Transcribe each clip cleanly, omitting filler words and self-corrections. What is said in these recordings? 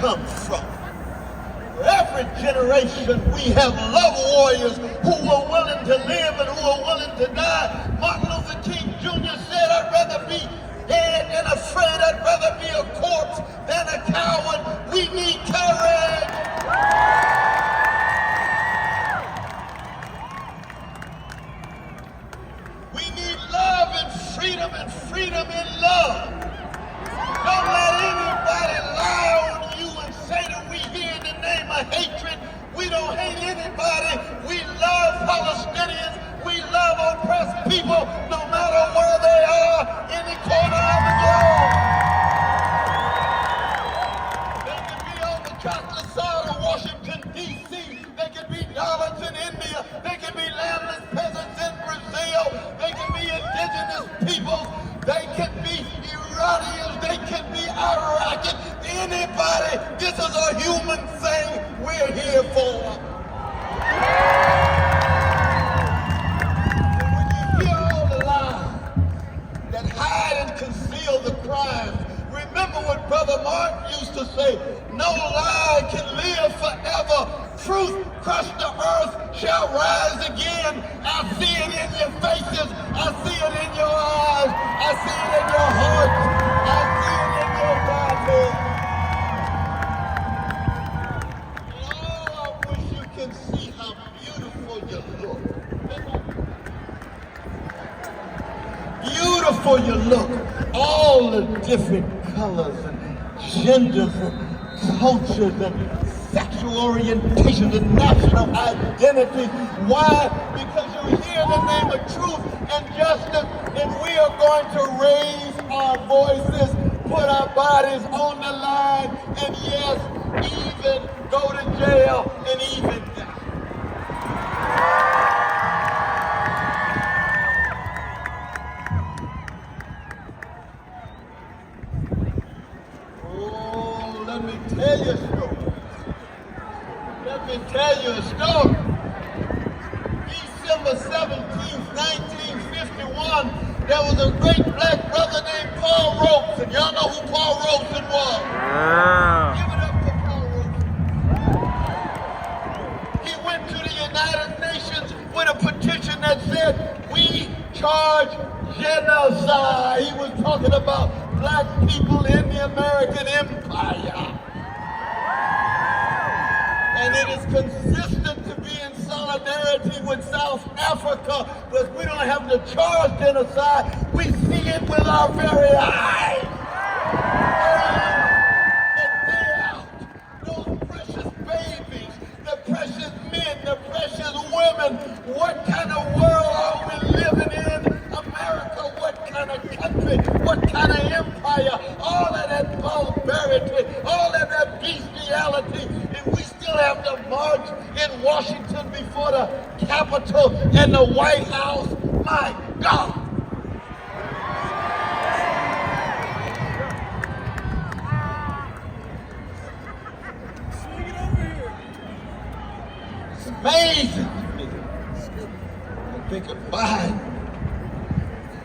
come from. For every generation we have love warriors who were willing to live and who are willing to die. Martin Luther King Jr. said, I'd rather be dead and afraid, I'd rather be a corpse than a coward. We need courage. We need love and freedom in love. Don't let anybody lie on you and say that we here in the name of hatred. We don't hate anybody. We love Palestinians. We love oppressed people no matter where they are, any corner of the globe. They can be on the chocolate side of Washington, D.C. They can be Dalits in India. They can be landless peasants in Brazil. They can be indigenous peoples. They can be Iranians. They can be Iraqis. Anybody. This is a human thing we're here for. Conceal the crimes. Remember what Brother Martin used to say, no lie can live forever. Truth crushed the earth shall rise again. I see it in your faces. I see it in your eyes. I see it in your heart. I see it in your body. Oh, I wish you can see how beautiful you look. Beautiful you look. All the different colors and genders and cultures and sexual orientations and national identities. Why? Because you're here in the name of truth and justice, and we are going to raise our voices, put our bodies on the line, and yes, even go to jail and even die. Tell you a story. Let me tell you a story. December 17th, 1951, there was a great black brother named Paul Robeson. Y'all know who Paul Robeson was? Yeah. Give it up for Paul Robeson. He went to the United Nations with a petition that said, we charge genocide. He was talking about black people in the American Empire. And it is consistent to be in solidarity with South Africa, because we don't have to charge genocide. We see it with our very eyes. Day out. Those precious babies, the precious men, the precious women. What kind of world are we living in? America, what kind of country? What kind of empire? All of that barbarity, all of that bestiality. Still have to march in Washington before the Capitol and the White House. My God! It's amazing to me. I think of Biden,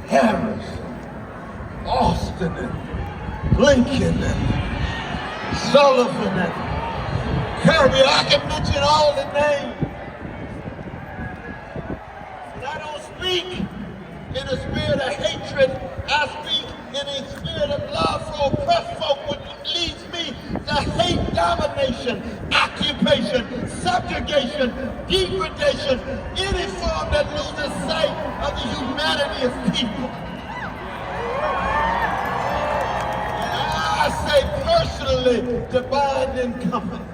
Harris, Austin, and Blinken, and Sullivan, and Kirby. I can mention all the names. And I don't speak in a spirit of hatred. I speak in a spirit of love for oppressed folk, which leads me to hate domination, occupation, subjugation, degradation, any form that loses sight of the humanity of people. And I say personally to Biden and company,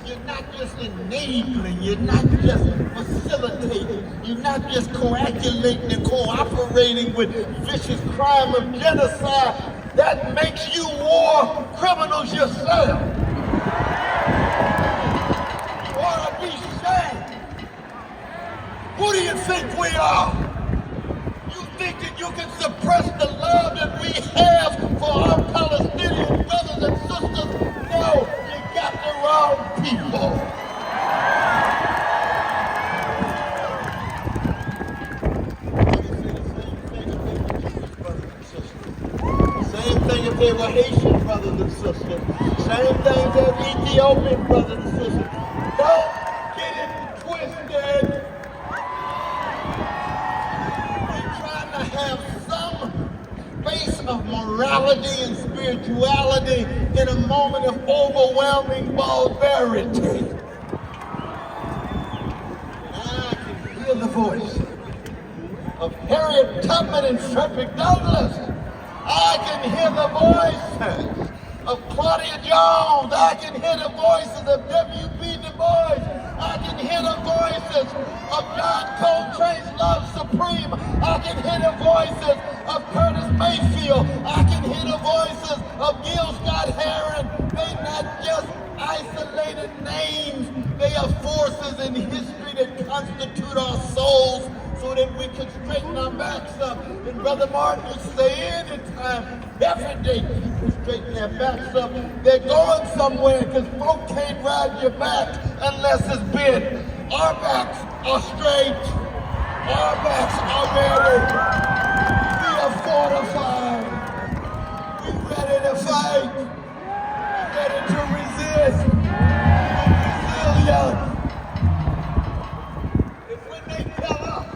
you're not just enabling, you're not just facilitating, you're not just coagulating and cooperating with vicious crime of genocide. That makes you war criminals yourself. You ought to be ashamed. Who do you think we are? You think that you can suppress the love that we have for our Palestinian brothers and sisters? No, you got the wrong people. Same thing if They were Haitian brothers and sisters. Same thing as Ethiopian brothers and sisters. Don't get it twisted. We're trying to have some space of morality and spirituality in a moment of overwhelming barbarity. I can hear the voice of Harriet Tubman and Frederick Douglass. I can hear the voices of Claudia Jones. I can hear the voices of W.B. Du Bois. I can hear the voices of John Coltrane's Love Supreme. I can hear the voices of Curtis Mayfield. I can hear the voices of Gil Scott Heron. They're not just isolated names. They are forces in history that constitute our souls so that we can straighten our backs up. And Brother Martin would say anytime, every day people straighten their backs up. They're going somewhere because folk can't ride your back unless it's bent. Our backs are straight. Our backs are ready. We are fortified. We're ready to fight. We're ready to resist. We're resilient. And when they tell us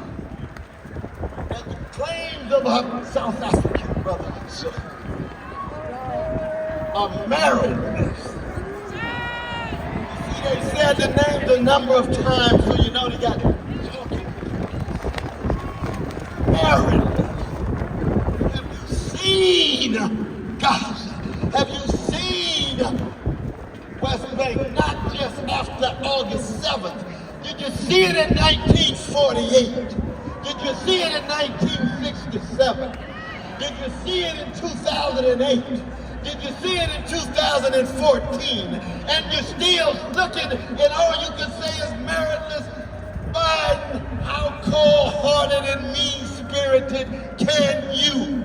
that the claims of our South African brothers and sisters are marriedness. You see, they said the names a number of times, so you know they got talking. Marriedness. Have you seen Gaza? Have you seen West Bank? Not just after August 7th. Did you see it in 1948? Did you see it in 1967? Did you see it in 2008? Did you see it in 2014? And you're still looking and all you can say is meritless. Biden, how cold-hearted and mean-spirited can you